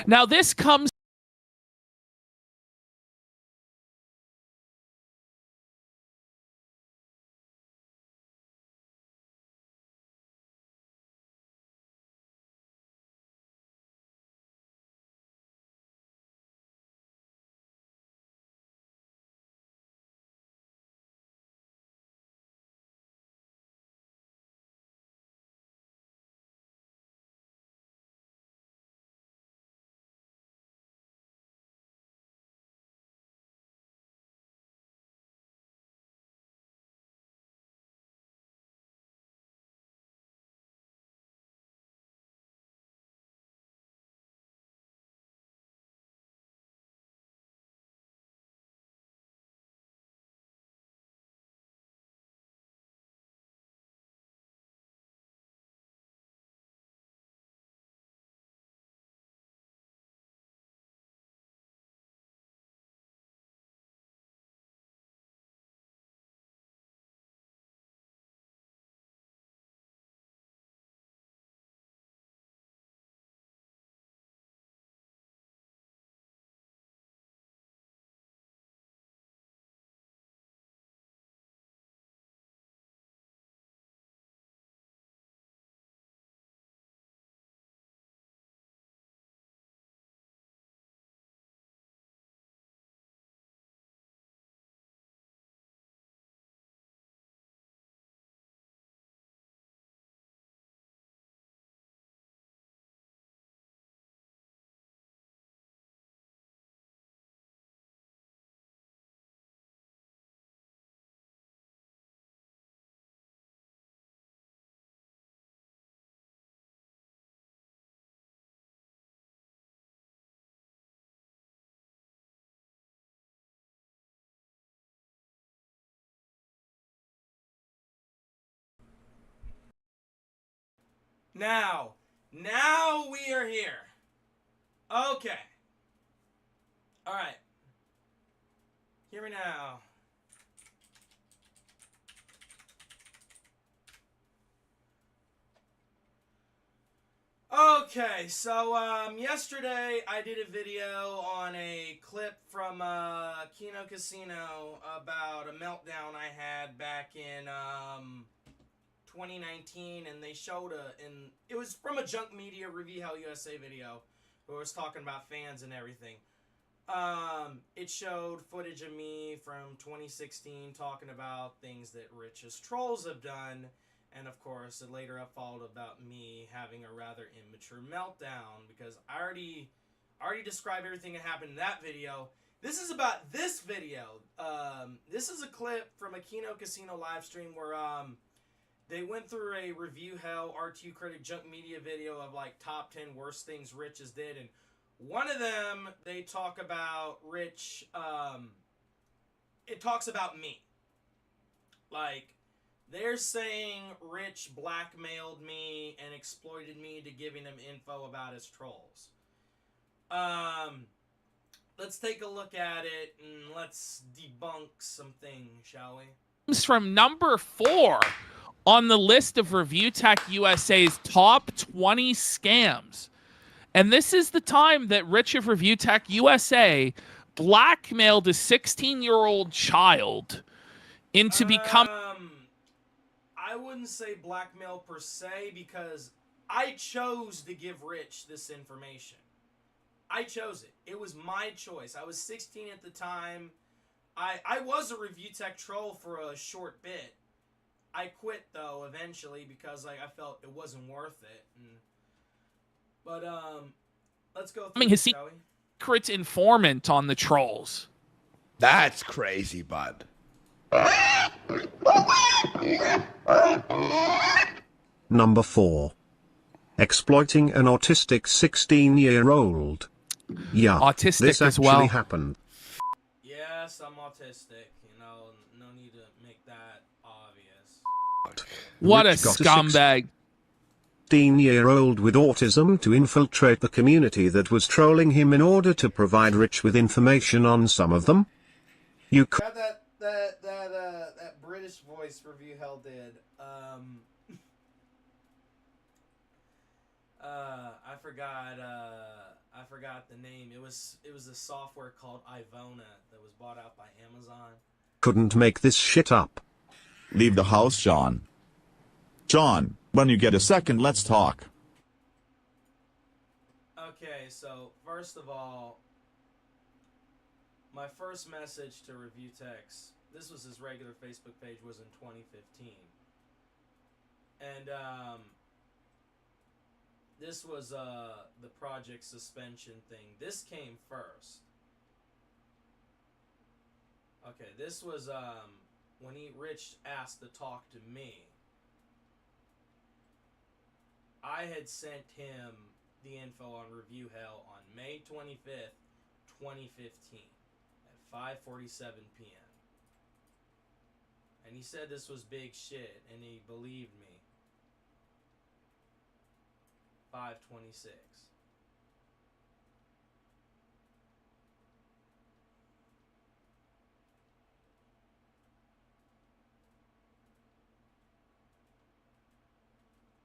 Now, this comes Now we are here. Okay. All right. Hear me now. Okay, so yesterday I did a video on a clip from Kino Casino about a meltdown I had back in 2019, and they showed it was from a Junk Media ReviewTechUSA video where it was talking about fans and everything. It showed footage of me from 2016 talking about things that Rich's trolls have done. And of course, it later followed about me having a rather immature meltdown because I already described everything that happened in that video. This is about this video. This is a clip from a Kino Casino live stream where they went through a review hell RTU Critic Junk Media video of like top 10 worst things Rich has did, and one of them they talk about Rich. It talks about me, like. They're saying Rich blackmailed me and exploited me to giving him info about his trolls. Let's take a look at it and let's debunk some things, shall we? comes from number 4 on the list of ReviewTechUSA's top 20 scams. And this is the time that Rich of ReviewTechUSA blackmailed a 16-year-old child into becoming... I wouldn't say blackmail per se because I chose to give Rich this information. I chose it. It was my choice. I was 16 at the time. I was a review tech troll for a short bit. I quit though eventually because like I felt it wasn't worth it. But let's go through his this, shall we? secret informant on the trolls. That's crazy, bud. Number 4. Exploiting an autistic 16-year-old. Yeah, Autistic this as actually well. happened. Yes, I'm autistic. You know, no need to make that obvious. What Rich a got scumbag. 16-year-old with autism to infiltrate the community that was trolling him in order to provide Rich with information on some of them. You could Got that British voice review hell did. I forgot. I forgot the name. It was a software called Ivona that was bought out by Amazon. Couldn't make this shit up. Leave the house, John. John, when you get a second, let's talk. Okay, so first of all, my first message to ReviewTechs, this was his regular Facebook page, was in 2015. And this was the project suspension thing. This came first. Okay, this was when Rich asked to talk to me. I had sent him the info on Review Hell on May 25th, 2015 at 5:47 p.m. And he said this was big shit, and he believed me. 5:26.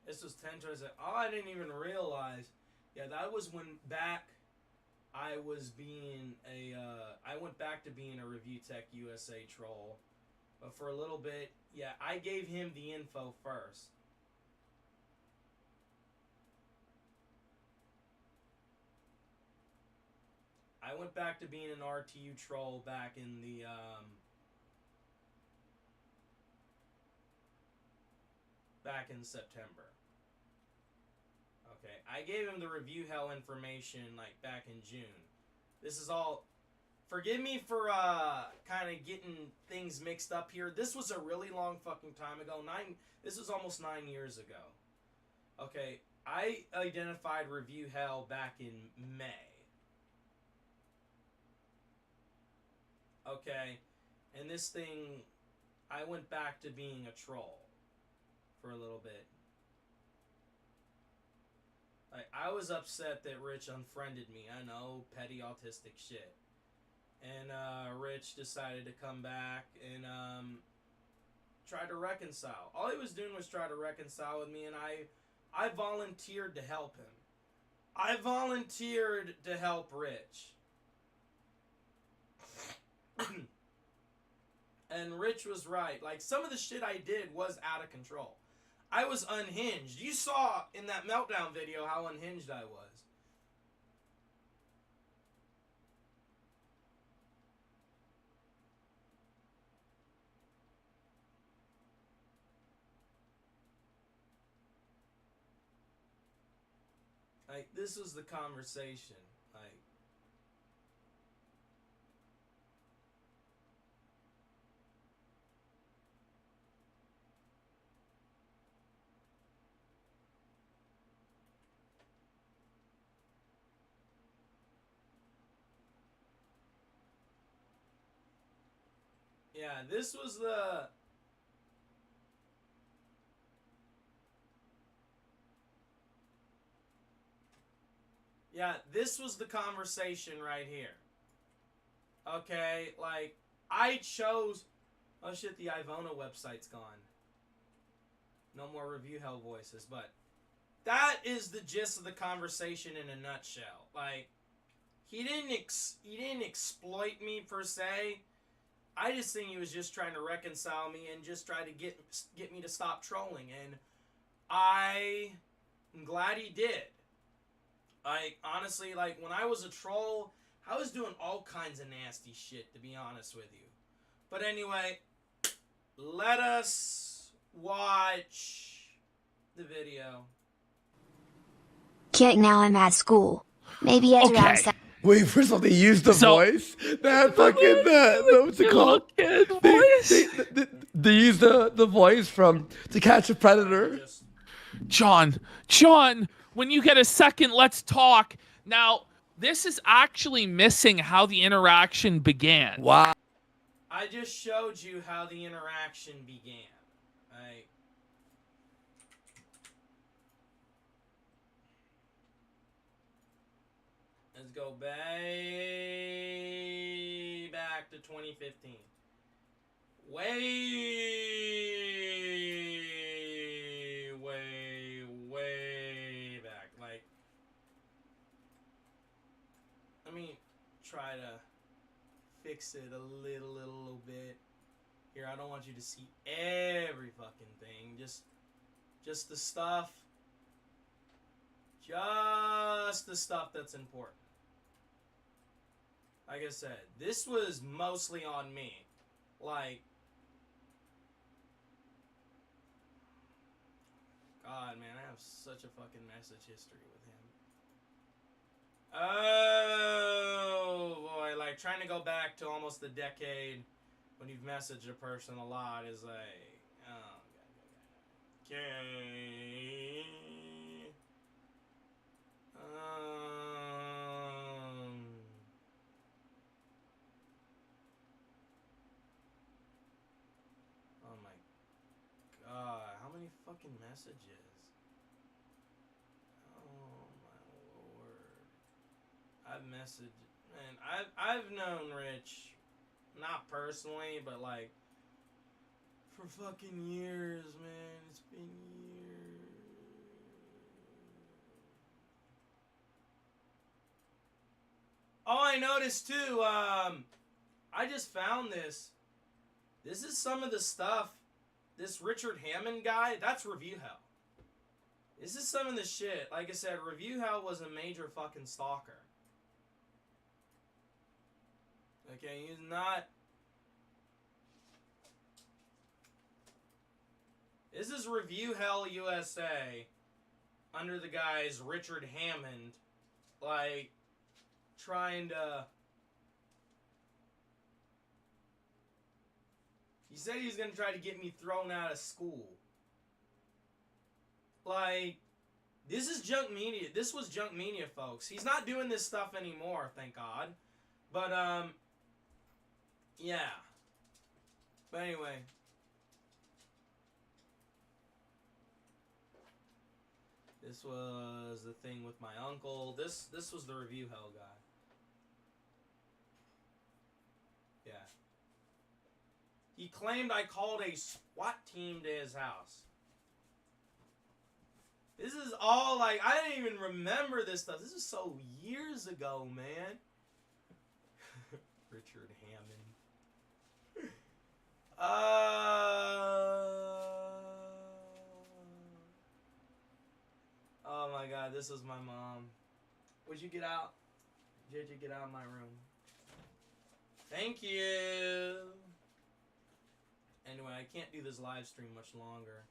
This was 10:27. Oh, I didn't even realize. Yeah, that was when back I was being I went back to being a ReviewTechUSA troll. But for a little bit, yeah, I gave him the info first. I went back to being an RTU troll back in the back in September. Okay, I gave him the Review Hell information like back in June. This is all. Forgive me for kind of getting things mixed up here. This was a really long fucking time ago. This was almost 9 years ago. Okay, I identified Review Hell back in May. Okay, and this thing, I went back to being a troll for a little bit. I was upset that Rich unfriended me. I know, petty autistic shit. And Rich decided to come back and try to reconcile. All he was doing was try to reconcile with me, and I volunteered to help him. I volunteered to help Rich. And Rich was right. Like, some of the shit I did was out of control. I was unhinged. You saw in that meltdown video how unhinged I was. Like, this was the conversation. Like, yeah, this was the... Yeah, this was the conversation right here. Okay, like, I chose... Oh shit, the Ivona website's gone. No more Review Hell voices, but... That is the gist of the conversation in a nutshell. Like, he didn't exploit me per se. I just think he was just trying to reconcile me and just try to get me to stop trolling. And I'm glad he did. Like, honestly, like, when I was a troll, I was doing all kinds of nasty shit, to be honest with you. But anyway, let us watch the video. Kit, now I'm at school. Maybe at around Okay. Wait, first of all, they used the voice. That fucking what's it called? They used the voice from To Catch a Predator. John, when you get a second, let's talk. Now, this is actually missing how the interaction began. Wow. I just showed you how the interaction began. Right? Let's go back to 2015. Way back. Like, try to fix it a little bit. Here, I don't want you to see every fucking thing. Just the stuff. Just the stuff that's important. Like I said, this was mostly on me. Like, God, man, I have such a fucking message history with him. Oh, boy, like, trying to go back to almost a decade when you've messaged a person a lot is like, oh, God. Okay. Oh my God, how many fucking messages? Oh my Lord. I've messaged, man, I've known Rich, not personally, but like for fucking years, man. It's been years. Oh, I noticed too, I just found this. This is some of the stuff. This Richard Hammond guy, that's Review Hell. This is some of the shit. Like I said, Review Hell was a major fucking stalker. Okay, he's not... This is Review Hell USA under the guys Richard Hammond, like, trying to... He said he was going to try to get me thrown out of school. Like, this is junk media. This was junk media, folks. He's not doing this stuff anymore, thank God. But, yeah. But anyway. This was the thing with my uncle. This was the Review Hell guy. Yeah. He claimed I called a SWAT team to his house. This is all like, I didn't even remember this stuff. This is so years ago, man. Richard Hammond. Oh my God, this was my mom. Would you get out? JJ, get out of my room. Thank you. Anyway, I can't do this live stream much longer.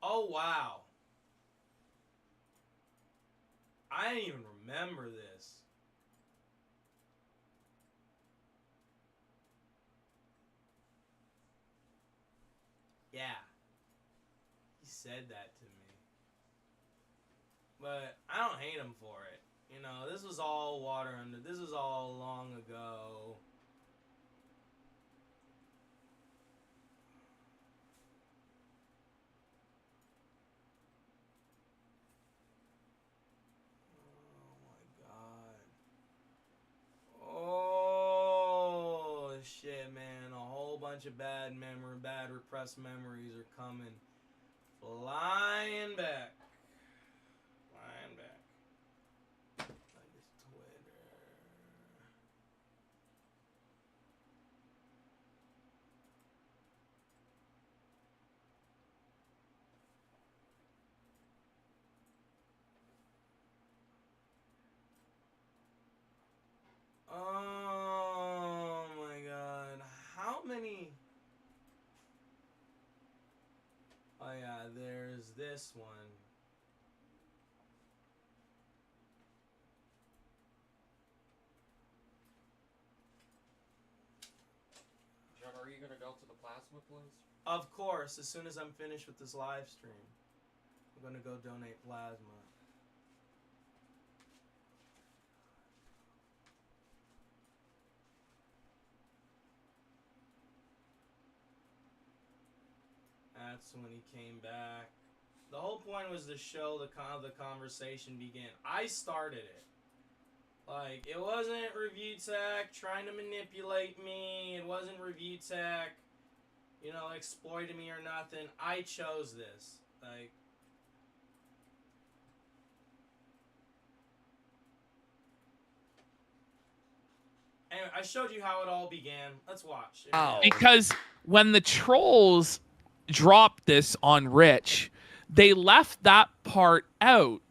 Oh, wow. I didn't even remember this. Yeah. He said that to me. But I don't hate him for it. You know, this was all water under... This was all long ago. Oh shit, man, a whole bunch of bad repressed memories are coming flying back. Flying back. Like it's Twitter. Oh my God. How many? Oh yeah, there's this one. John, are you gonna go to the plasma place? Of course, as soon as I'm finished with this live stream, I'm gonna go donate plasma. That's when he came back. The whole point was to show the conversation began. I started it. Like, it wasn't ReviewTech trying to manipulate me. It wasn't ReviewTech, you know, exploiting me or nothing. I chose this. Like, anyway, I showed you how it all began. Let's watch. Because when the trolls dropped this on Rich, they left that part out.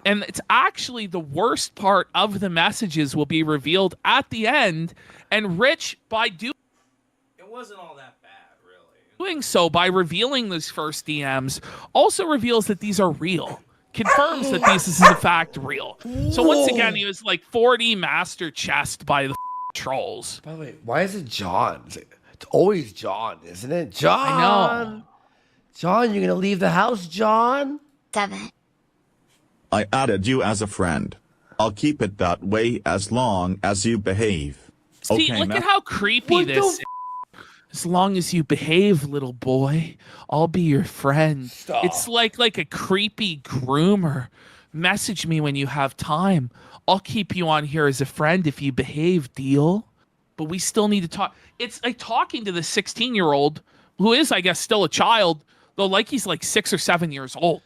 And it's actually the worst part of the messages will be revealed at the end. And Rich, by It wasn't all that bad, really. doing so, by revealing these first DMs, also reveals that these are real. Confirms that this is in fact real. So once again, he was like 4D master chessed by the trolls. By the way, why is it John? It's always John, isn't it? John! I know. John, you're gonna leave the house, John? 7. I added you as a friend. I'll keep it that way as long as you behave. See, Okay, look man. at how creepy What this is. As long as you behave, little boy, I'll be your friend. Stop. It's like a creepy groomer. Message me when you have time. I'll keep you on here as a friend if you behave, deal? But we still need to talk. It's like talking to the 16-year-old, who is, I guess, still a child, though like he's like 6 or 7 years old.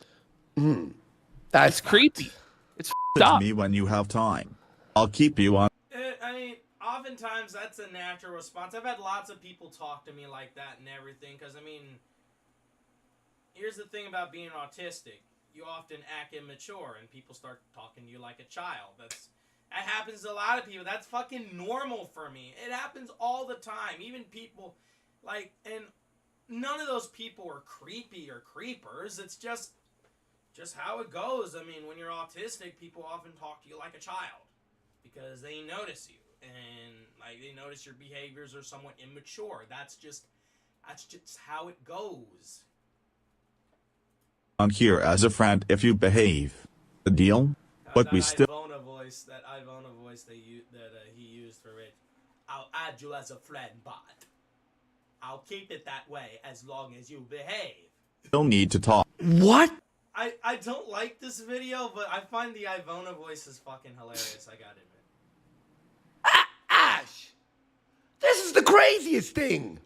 That's Creepy. It's Message up. me when you have time. I'll keep you on. I mean, oftentimes that's a natural response. I've had lots of people talk to me like that and everything, because, I mean, here's the thing about being autistic. You often act immature, and people start talking to you like a child. That happens to a lot of people. That's fucking normal for me. It happens all the time. Even people, like, and none of those people are creepy or creepers. It's just how it goes. I mean, when you're autistic, people often talk to you like a child because they notice you, and like they notice your behaviors are somewhat immature. That's just how it goes. On here as a friend if you behave. The deal? But we still. That Ivona voice that he used for it. I'll add you as a friend, but I'll keep it that way as long as you behave. Still need to talk. What? I don't like this video, but I find the Ivona voice is fucking hilarious. I gotta admit. Ash! This is the craziest thing!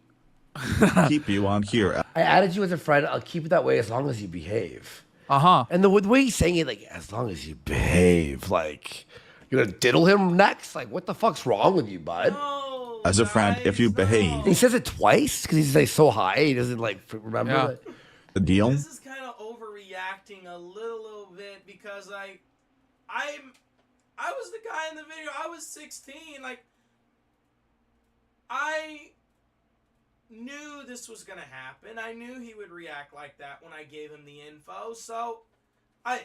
Keep you on here. I added you as a friend. I'll keep it that way as long as you behave. Uh-huh. And the way he's saying it, like, as long as you behave, like, you're gonna diddle him next? Like, what the fuck's wrong with you, bud? No, As a friend if you guys, behave. And he says it twice because he's like so high, he doesn't like remember Yeah. that. The deal? This is kind of overreacting a little bit because I was the guy in the video. I was 16. Like, I knew this was gonna happen. I knew he would react like that when I gave him the info. So I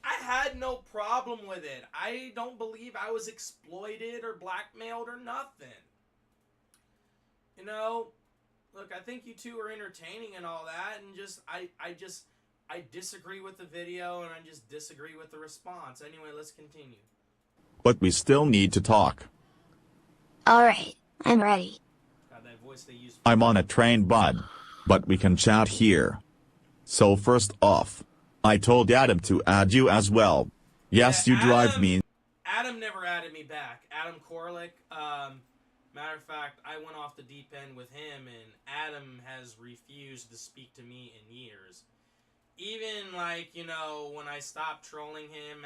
had no problem with it. I don't believe I was exploited or blackmailed or nothing. You know, look, I think you two are entertaining and all that, and I disagree with the video, and I just disagree with the response. Anyway, let's continue. But we still need to talk. Alright, I'm ready. God, that voice they use. I'm on a train, bud. But we can chat here. So first off, I told Adam to add you as well. Yes, Yeah, you drive Adam- me. Adam never added me back. Adam Korlick. Matter of fact, I went off the deep end with him, and Adam has refused to speak to me in years. Even, like, you know, when I stopped trolling him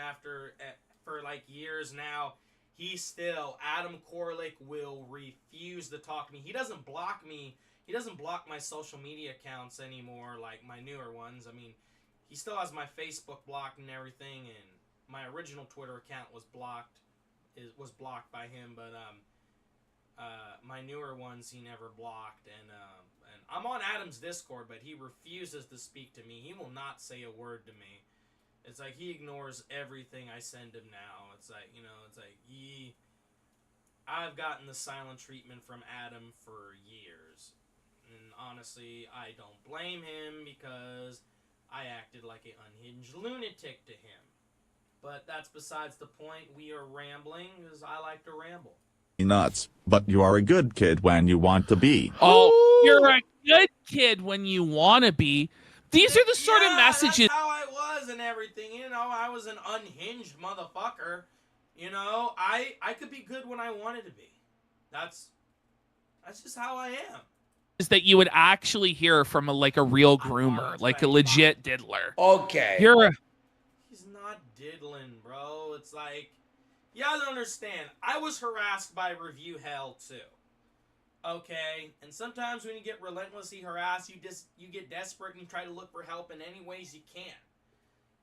for like years now, Adam Korlick will refuse to talk to me. He doesn't block me. He doesn't block my social media accounts anymore, like my newer ones. I mean, he still has my Facebook blocked and everything, and my original Twitter account was blocked by him, but my newer ones he never blocked, and I'm on Adam's Discord, but he refuses to speak to me. He will not say a word to me. It's like he ignores everything I send him now. It's like, you know, I've gotten the silent treatment from Adam for years, and honestly, I don't blame him because I acted like an unhinged lunatic to him. But that's besides the point. We are rambling because I like to ramble. Nuts. But you are a good kid when you want to be. Oh, you're a good kid when you want to be, These are the sort of messages. That's how I was and everything. You know, I was an unhinged motherfucker. You know, I could be good when I wanted to be. That's just how I am. Is that you would actually hear from a real groomer, like a legit diddler. Okay. He's not diddling, bro. It's like, you gotta understand, I was harassed by review hell too. Okay? And sometimes when you get relentlessly harassed, you get desperate and you try to look for help in any ways you can.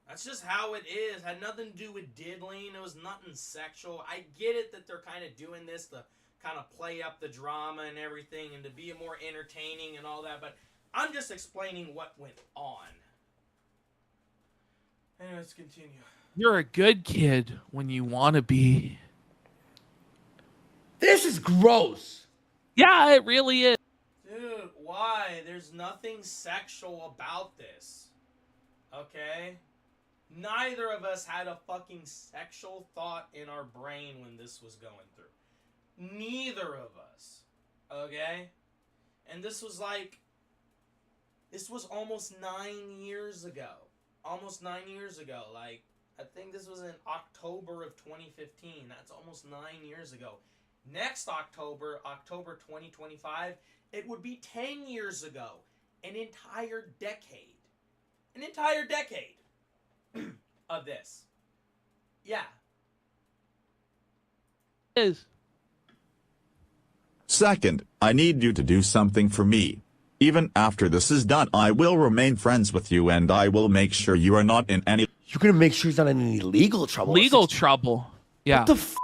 That's just how it is. It had nothing to do with diddling. It was nothing sexual. I get it that they're kind of doing this to kind of play up the drama and everything and to be more entertaining and all that, but I'm just explaining what went on. Anyway, let's continue. You're a good kid when you want to be. This is gross. Yeah, it really is. Dude, why? There's nothing sexual about this. Okay? Neither of us had a fucking sexual thought in our brain when this was going through. Neither of us. Okay? And this was almost 9 years ago. Almost 9 years ago. Like, I think this was in October of 2015. That's almost 9 years ago. Next October 2025, it would be 10 years ago. An entire decade. An entire decade of this. Yeah. It is. Second, I need you to do something for me. Even after this is done, I will remain friends with you and I will make sure you are not in any... You're going to make sure he's not in any legal trouble. Legal trouble. Yeah. What the f***?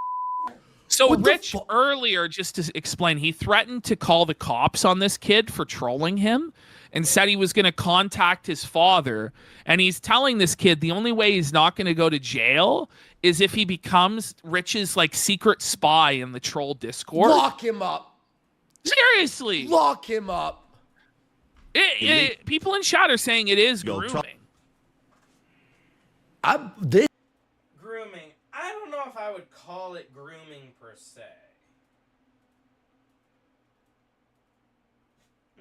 So What the Rich, earlier, just to explain, he threatened to call the cops on this kid for trolling him and said he was going to contact his father. And he's telling this kid the only way he's not going to go to jail is if he becomes Rich's secret spy in the troll Discord. Lock him up. Seriously. Lock him up. People in chat are saying it is Go grooming. Grooming. I don't know if I would call it grooming per se.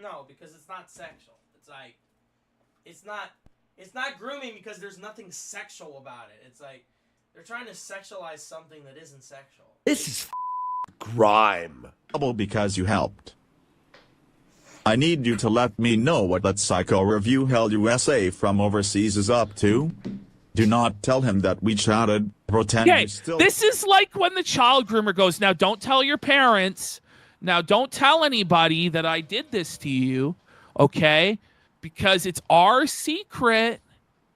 No, because it's not sexual. It's not grooming because there's nothing sexual about it. It's like they're trying to sexualize something that isn't sexual. This is grime. trouble because you helped. I need you to let me know what that psycho Review Hell USA from overseas is up to. Do not tell him that we chatted. Pretend you still... This is like when the child groomer goes, now don't tell your parents. Now don't tell anybody that I did this to you, okay? Because it's our secret.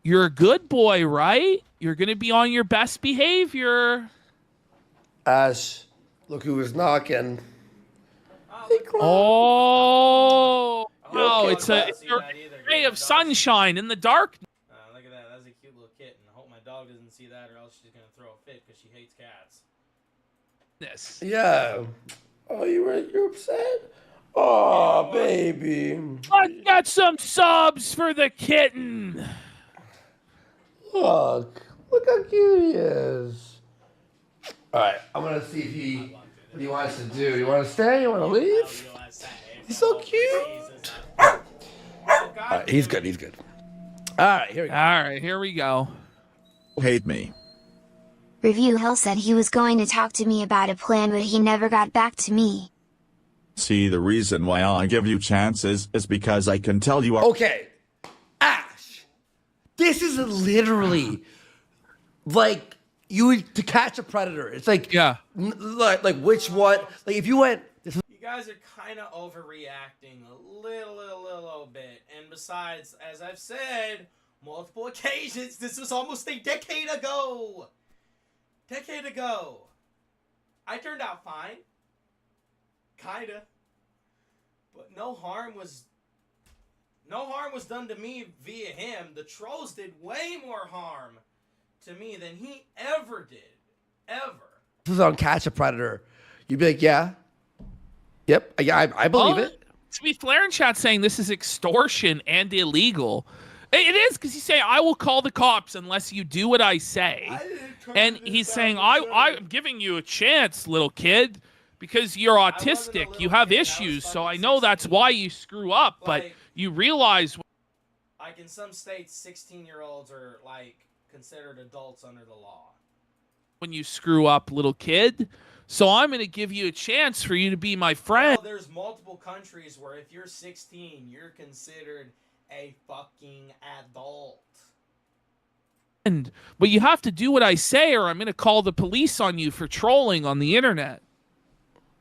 You're a good boy, right? You're going to be on your best behavior. Ash, look who was knocking. Oh, Oh, it's a ray of sunshine in the dark. Look at that. That's a cute little kitten. I hope my dog doesn't see that or else she's going to throw a fit because she hates cats. Yeah. Oh, you're upset? Oh, baby. Let's get some subs for the kitten. Look how cute he is. All right, I'm going to see if what he wants to do. You want to stay? You want to leave? He's so cute. All right, he's good. He's good. All right, here we go. All right, here we go. hate me. Review Hell said he was going to talk to me about a plan, but he never got back to me. See, the reason why I give you chances is because I can tell you are— Okay, Ash, this is literally like you to catch a predator. It's like, Yeah. like which one? Like if you went, You guys are kind of overreacting a little bit. And besides, as I've said multiple occasions, this was almost a decade ago. I turned out fine. Kinda. But no harm was done to me via him. The trolls did way more harm to me than he ever did. Ever. this was on Catch a Predator, you'd be like, yeah, yep, I believe it. To be Flair in chat saying this is extortion and illegal. It is, because he's saying, I will call the cops unless you do what I say. And he's saying, I'm giving you a chance, little kid, because you're autistic. You have issues, so I know that's why you screw up, but you realize... Like in some states, 16-year-olds are like considered adults under the law. When you screw up, little kid. So I'm going to give you a chance for you to be my friend. Well, there's multiple countries where if you're 16, you're considered a fucking adult. But you have to do what I say or I'm going to call the police on you for trolling on the internet.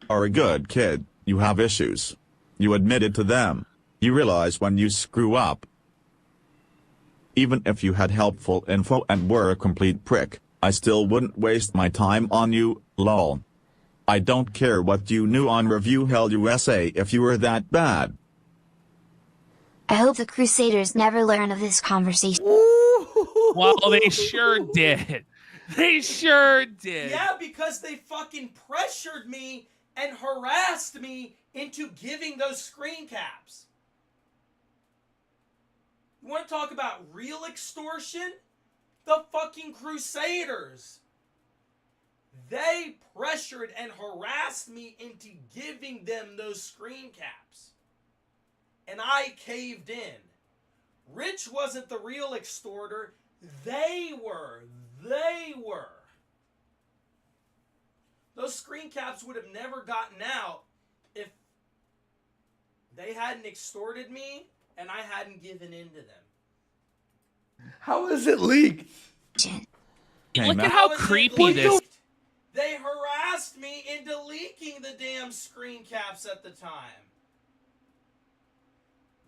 Are a good kid. You have issues. You admitted to them. You realize when you screw up. Even if you had helpful info and were a complete prick, I still wouldn't waste my time on you, lol. I don't care what you knew on Review Hell USA if you were that bad. I hope the Crusaders never learn of this conversation. Well, they sure did. They sure did. Yeah, because they fucking pressured me and harassed me into giving those screen caps. You want to talk about real extortion? The fucking Crusaders. They pressured and harassed me into giving them those screen caps. And I caved in. Rich wasn't the real extorter. They were. They were. Those screen caps would have never gotten out if they hadn't extorted me and I hadn't given in to them. How is it leaked? Look at how creepy this is. They harassed me into leaking the damn screen caps at the time.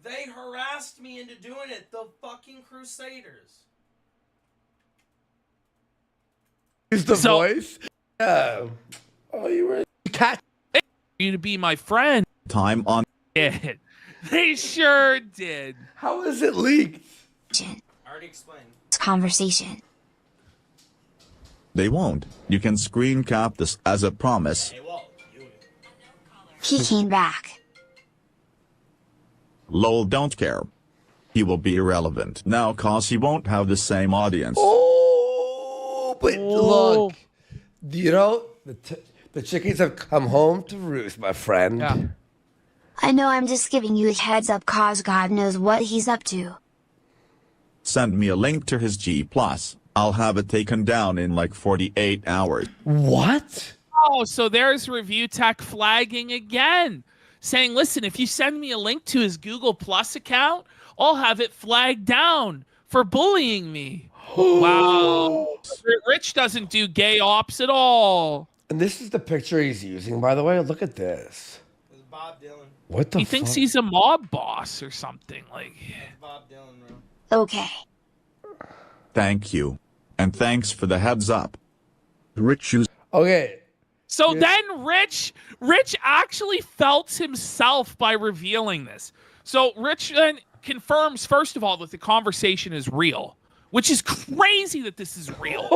They harassed me into doing it. The fucking Crusaders. Is the voice? Yeah. Oh, you were a cat. You to be my friend. Time on it. They sure did. How is it leaked? I already explained. Conversation. They won't. You can screen cap this as a promise. They won't. He came back. Lol, don't care. He will be irrelevant now cause he won't have the same audience. Oh, but look. You know, the chickens have come home to roost, my friend. Yeah. I know I'm just giving you a heads up cause God knows what he's up to. Send me a link to his G+. I'll have it taken down in like 48 hours. What? Oh, so there's Review Tech flagging again. Saying, listen, if you send me a link to his Google Plus account, I'll have it flagged down for bullying me. Wow. Rich doesn't do gay ops at all. And this is the picture he's using, by the way. Look at this. It's Bob Dylan. What the He thinks he's a mob boss or something. Like, That's Bob Dylan, bro. Okay. Thank you. And thanks for the heads up. Rich use. Okay. so then Rich actually felt himself by revealing this. So Rich then confirms, first of all, that the conversation is real, which is crazy that this is real.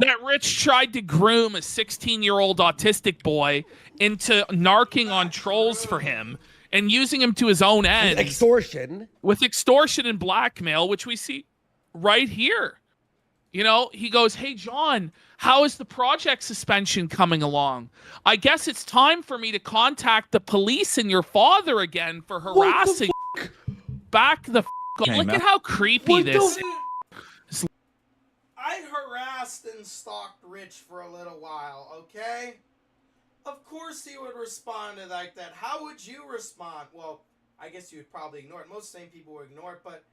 That Rich tried to groom a 16-year-old autistic boy into narking on trolls for him and using him to his own ends. Extortion. With extortion and blackmail, which we see right here. You know, he goes, hey, John, how is the project suspension coming along? I guess it's time for me to contact the police and your father again for harassing. Back the off. Look at how creepy this is. I harassed and stalked Rich for a little while, okay? Of course he would respond to like that. How would you respond? Well, I guess you would probably ignore it. Most sane people would ignore it, but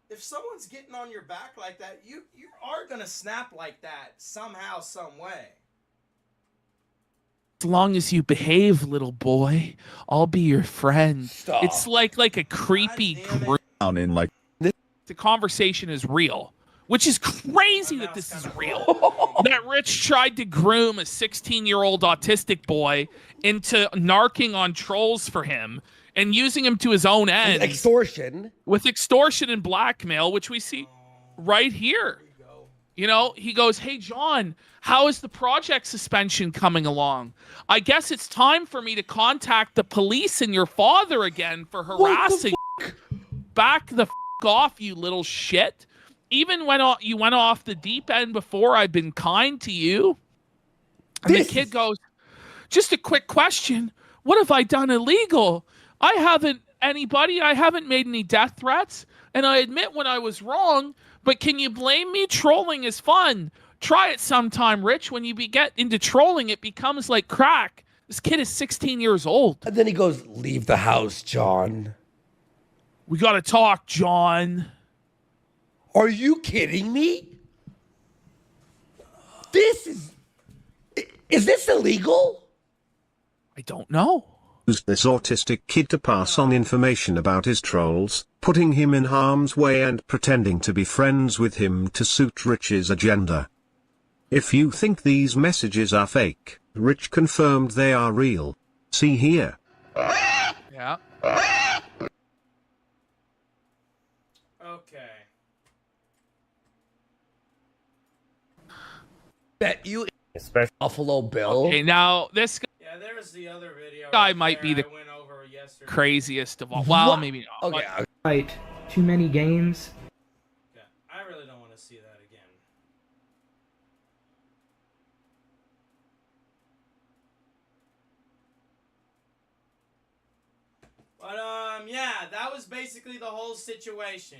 if someone's getting on your back like that, you are going to snap like that somehow, some way. As long as you behave, little boy, I'll be your friend. Stop. It's like a creepy group. Down in like The conversation is real, which is crazy that this is real. That Rich tried to groom a 16-year-old autistic boy into narking on trolls for him and using him to his own ends. Extortion. With extortion and blackmail, which we see right here. You know, he goes, hey, John, how is the project suspension coming along? I guess it's time for me to contact the police and your father again for harassing. Back the off, you little shit. Even when you went off the deep end before, I've been kind to you. And the kid goes, just a quick question. What have I done illegal? I haven't made any death threats. and I admit when I was wrong, but can you blame me? Trolling is fun. Try it sometime, Rich. When you get into trolling, it becomes like crack. This kid is 16 years old. And then he goes, leave the house, John. We got to talk, John. Are you kidding me? Is this illegal? I don't know. Used this autistic kid to pass on information about his trolls, putting him in harm's way and pretending to be friends with him to suit Rich's agenda. If you think these messages are fake, Rich confirmed they are real. See here. Yeah. Okay. Bet you, especially Buffalo Bill. Okay, now this Yeah, there's the other video. guy right might be there the I went over yesterday. craziest of all. Well, What? maybe not. Okay, but- Right. Too many games. Okay, I really don't want to see that again. But yeah, that was basically the whole situation.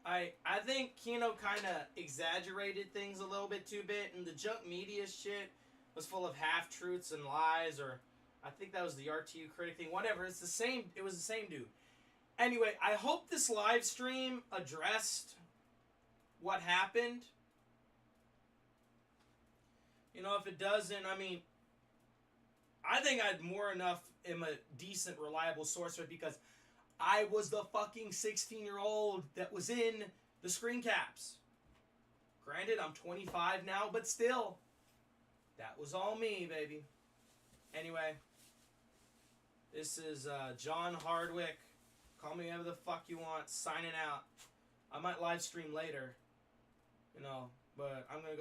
I think Kino kind of exaggerated things a little bit too bit, and the junk media shit was full of half-truths and lies, or I think that was the RTU critic thing, whatever. It's the same, it was the same dude. Anyway, I hope this live stream addressed what happened. You know, if it doesn't, I mean, I think I'd more enough am a decent, reliable source for it because I was the fucking 16-year-old that was in the screen caps. Granted, I'm 25 now, but still, that was all me, baby. Anyway, this is John Hardwick. Call me whatever the fuck you want. Signing out. I might live stream later, you know, but I'm gonna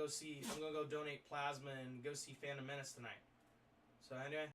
go donate plasma and go see Phantom Menace tonight. So anyway.